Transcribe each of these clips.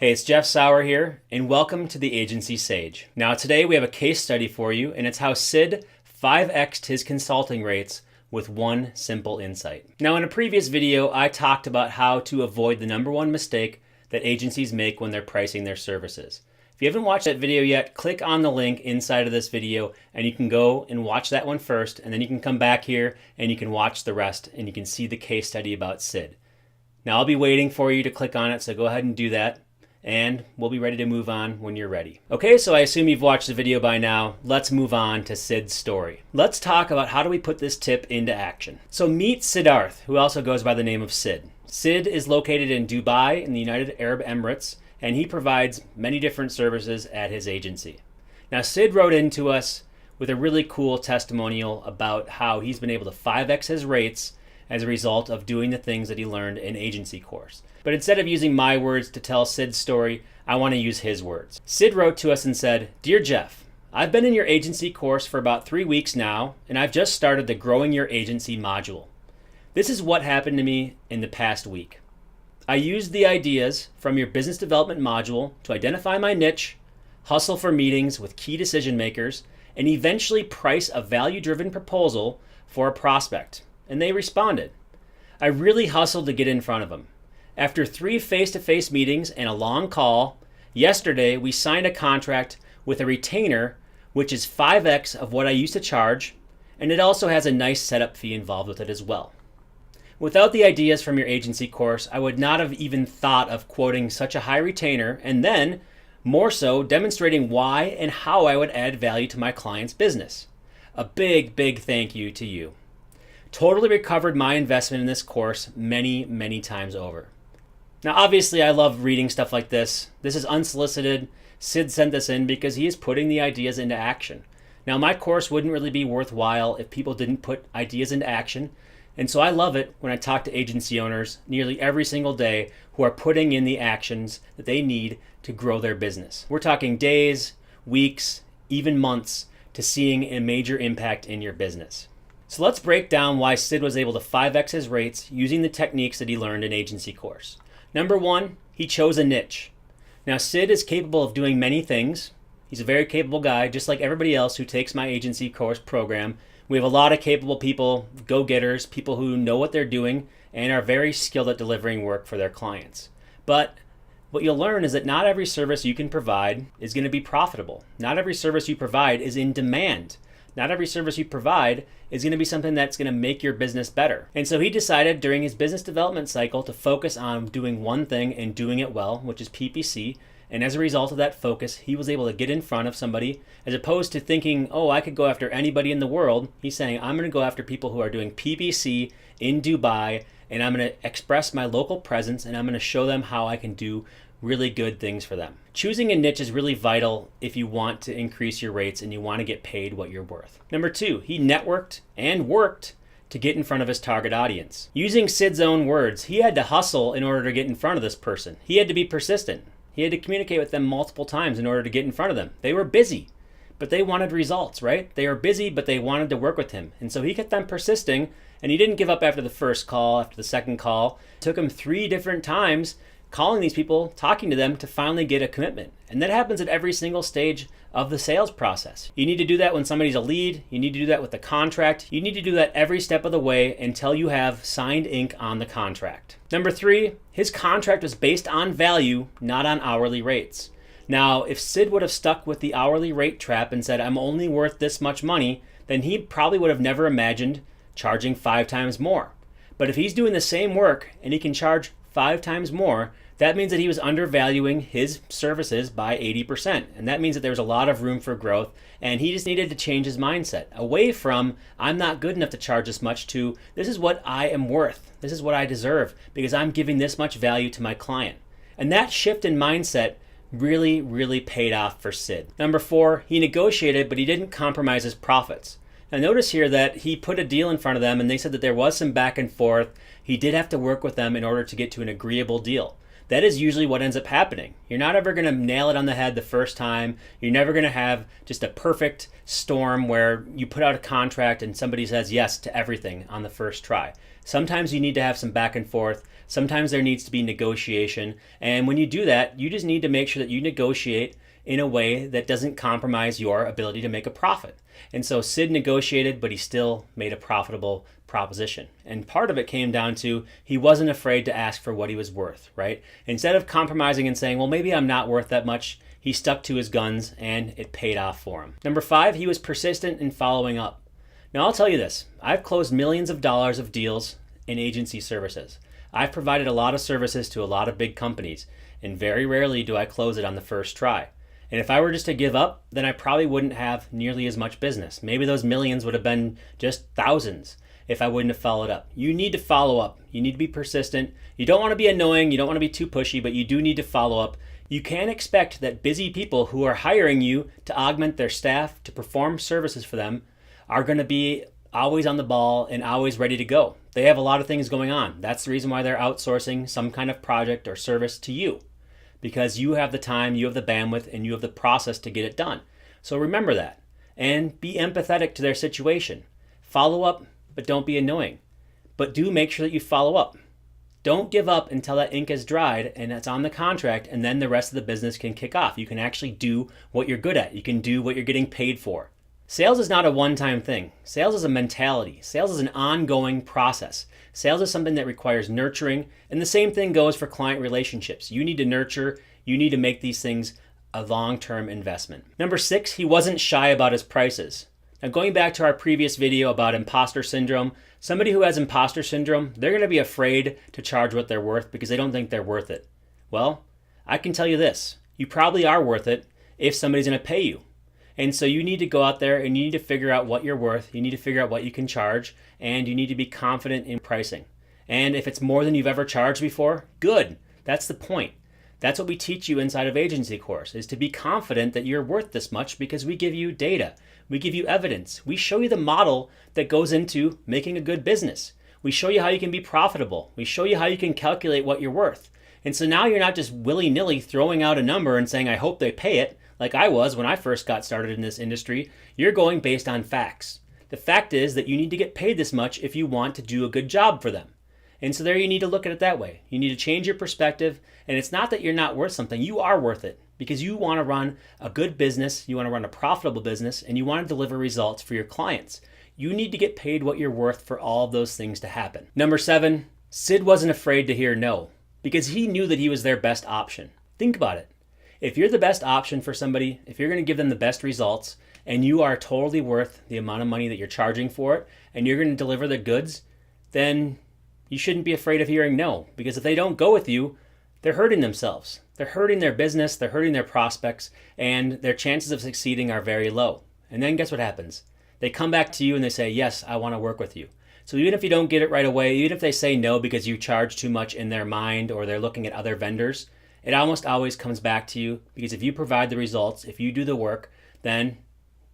Hey, it's Jeff Sauer here, and welcome to the Agency Sage. Now today we have a case study for you, and it's how Sid 5x'd his consulting rates with one simple insight. Now in a previous video, I talked about how to avoid the number one mistake that agencies make when they're pricing their services. If you haven't watched that video yet, click on the link inside of this video and you can go and watch that one first, and then you can come back here and you can watch the rest and you can see the case study about Sid. Now I'll be waiting for you to click on it, so go ahead and do that. And we'll be ready to move on when you're ready. Okay, so I assume you've watched the video by now. Let's move on to Sid's story. Let's talk about how do we put this tip into action. So meet Siddarth, who also goes by the name of Sid. Sid is located in Dubai in the United Arab Emirates, and he provides many different services at his agency. Now Sid wrote into us with a really cool testimonial about how he's been able to 5x his rates as a result of doing the things that he learned in agency course. But instead of using my words to tell Sid's story, I want to use his words. Sid wrote to us and said, "Dear Jeff, I've been in your agency course for about 3 weeks now, and I've just started the Growing Your Agency module. This is what happened to me in the past week. I used the ideas from your business development module to identify my niche, hustle for meetings with key decision makers, and eventually price a value-driven proposal for a prospect. And they responded. I really hustled to get in front of them. After 3 face-to-face meetings and a long call, yesterday we signed a contract with a retainer, which is 5x of what I used to charge, and it also has a nice setup fee involved with it as well. Without the ideas from your agency course, I would not have even thought of quoting such a high retainer, and then, more so, demonstrating why and how I would add value to my client's business. A big, big thank you to you. Totally recovered my investment in this course many, many times over." Now, obviously, I love reading stuff like this. This is unsolicited. Sid sent this in because he is putting the ideas into action. Now, my course wouldn't really be worthwhile if people didn't put ideas into action. And so I love it when I talk to agency owners nearly every single day who are putting in the actions that they need to grow their business. We're talking days, weeks, even months to seeing a major impact in your business. So let's break down why Sid was able to 5x his rates using the techniques that he learned in agency course. Number one, he chose a niche. Now Sid is capable of doing many things. He's a very capable guy, just like everybody else who takes my agency course program. We have a lot of capable people, go-getters, people who know what they're doing and are very skilled at delivering work for their clients. But what you'll learn is that not every service you can provide is going to be profitable. Not every service you provide is in demand. Not every service you provide is going to be something that's going to make your business better. And so he decided during his business development cycle to focus on doing one thing and doing it well, which is PPC. And as a result of that focus, he was able to get in front of somebody as opposed to thinking, oh, I could go after anybody in the world. He's saying, I'm going to go after people who are doing PPC in Dubai, and I'm going to express my local presence, and I'm going to show them how I can do really good things for them. Choosing a niche is really vital if you want to increase your rates and you want to get paid what you're worth. Number two, he networked and worked to get in front of his target audience. Using Sid's own words, he had to hustle in order to get in front of this person. He had to be persistent. He had to communicate with them multiple times in order to get in front of them. They were busy, but they wanted results, right? They were busy, but they wanted to work with him. And so he kept them persisting, and he didn't give up after the first call, after the second call. It took him 3 different times calling these people, talking to them to finally get a commitment. And that happens at every single stage of the sales process. You need to do that when somebody's a lead. You need to do that with the contract. You need to do that every step of the way until you have signed ink on the contract. Number 3, his contract was based on value, not on hourly rates. Now, if Sid would have stuck with the hourly rate trap and said, I'm only worth this much money, then he probably would have never imagined charging 5 times more. But if he's doing the same work and he can charge 5 times more, that means that he was undervaluing his services by 80%. And that means that there was a lot of room for growth, and he just needed to change his mindset away from, I'm not good enough to charge this much, to, this is what I am worth. This is what I deserve because I'm giving this much value to my client. And that shift in mindset really, really paid off for Sid. Number 4, he negotiated, but he didn't compromise his profits. Now notice here that he put a deal in front of them and they said that there was some back and forth. He did have to work with them in order to get to an agreeable deal. that is usually what ends up happening. You're not ever going to nail it on the head the first time. You're never going to have just a perfect storm where you put out a contract and somebody says yes to everything on the first try. Sometimes you need to have some back and forth. Sometimes there needs to be negotiation. And when you do that, you just need to make sure that you negotiate in a way that doesn't compromise your ability to make a profit. And so Sid negotiated, but he still made a profitable proposition. And part of it came down to he wasn't afraid to ask for what he was worth, right? Instead of compromising and saying, well, maybe I'm not worth that much, he stuck to his guns and it paid off for him. Number 5, he was persistent in following up. Now, I'll tell you this. I've closed millions of dollars of deals in agency services. I've provided a lot of services to a lot of big companies, and very rarely do I close it on the first try. And if I were just to give up, then I probably wouldn't have nearly as much business. Maybe those millions would have been just thousands if I wouldn't have followed up. You need to follow up. You need to be persistent. You don't want to be annoying. You don't want to be too pushy, but you do need to follow up. You can't expect that busy people who are hiring you to augment their staff, to perform services for them, are going to be always on the ball and always ready to go. They have a lot of things going on. That's the reason why they're outsourcing some kind of project or service to you. Because you have the time, you have the bandwidth, and you have the process to get it done. So remember that. And be empathetic to their situation. Follow up, but don't be annoying. But do make sure that you follow up. Don't give up until that ink is dried and it's on the contract, and then the rest of the business can kick off. You can actually do what you're good at. You can do what you're getting paid for. Sales is not a one-time thing. Sales is a mentality. Sales is an ongoing process. Sales is something that requires nurturing, and the same thing goes for client relationships. You need to nurture, you need to make these things a long-term investment. Number 6, he wasn't shy about his prices. Now, going back to our previous video about imposter syndrome, somebody who has imposter syndrome, they're going to be afraid to charge what they're worth because they don't think they're worth it. Well, I can tell you this, you probably are worth it if somebody's going to pay you. And so you need to go out there and you need to figure out what you're worth. You need to figure out what you can charge, and you need to be confident in pricing. And if it's more than you've ever charged before, good. That's the point. That's what we teach you inside of Agency Course, is to be confident that you're worth this much because we give you data. We give you evidence. We show you the model that goes into making a good business. We show you how you can be profitable. We show you how you can calculate what you're worth. And so now you're not just willy-nilly throwing out a number and saying, I hope they pay it, like I was when I first got started in this industry. You're going based on facts. The fact is that you need to get paid this much if you want to do a good job for them. And so there you need to look at it that way. You need to change your perspective, and it's not that you're not worth something. You are worth it because you want to run a good business, you want to run a profitable business, and you want to deliver results for your clients. You need to get paid what you're worth for all of those things to happen. Number 7, Sid wasn't afraid to hear no because he knew that he was their best option. Think about it. If you're the best option for somebody, if you're going to give them the best results, and you are totally worth the amount of money that you're charging for it, and you're going to deliver the goods, then you shouldn't be afraid of hearing no. Because if they don't go with you, they're hurting themselves. They're hurting their business, they're hurting their prospects, and their chances of succeeding are very low. And then guess what happens? They come back to you and they say, yes, I want to work with you. So even if you don't get it right away, even if they say no because you charge too much in their mind or they're looking at other vendors, it almost always comes back to you because if you provide the results, if you do the work, then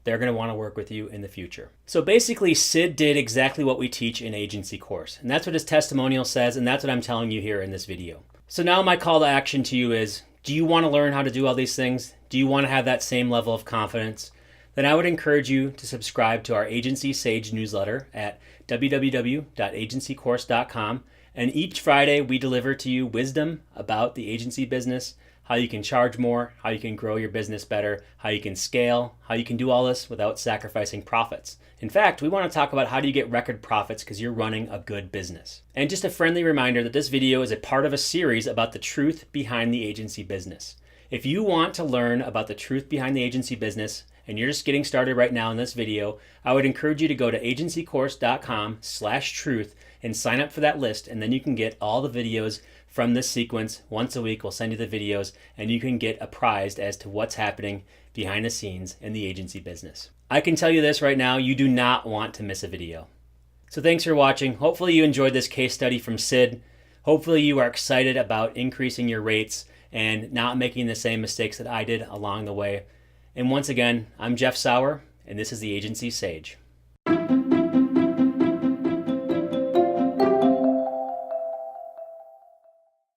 they're going to want to work with you in the future. So basically, Sid did exactly what we teach in Agency Course. And that's what his testimonial says, and that's what I'm telling you here in this video. So now my call to action to you is, do you want to learn how to do all these things? Do you want to have that same level of confidence? Then I would encourage you to subscribe to our Agency Sage newsletter at www.agencycourse.com. And each Friday, we deliver to you wisdom about the agency business, how you can charge more, how you can grow your business better, how you can scale, how you can do all this without sacrificing profits. In fact, we want to talk about how do you get record profits because you're running a good business. And just a friendly reminder that this video is a part of a series about the truth behind the agency business. If you want to learn about the truth behind the agency business, and you're just getting started right now in this video, I would encourage you to go to agencycourse.com/truth and sign up for that list, and then you can get all the videos from this sequence. Once a week, we'll send you the videos, and you can get apprised as to what's happening behind the scenes in the agency business. I can tell you this right now, you do not want to miss a video. So thanks for watching. Hopefully you enjoyed this case study from Sid. Hopefully you are excited about increasing your rates and not making the same mistakes that I did along the way. And once again, I'm Jeff Sauer, and this is the Agency Sage.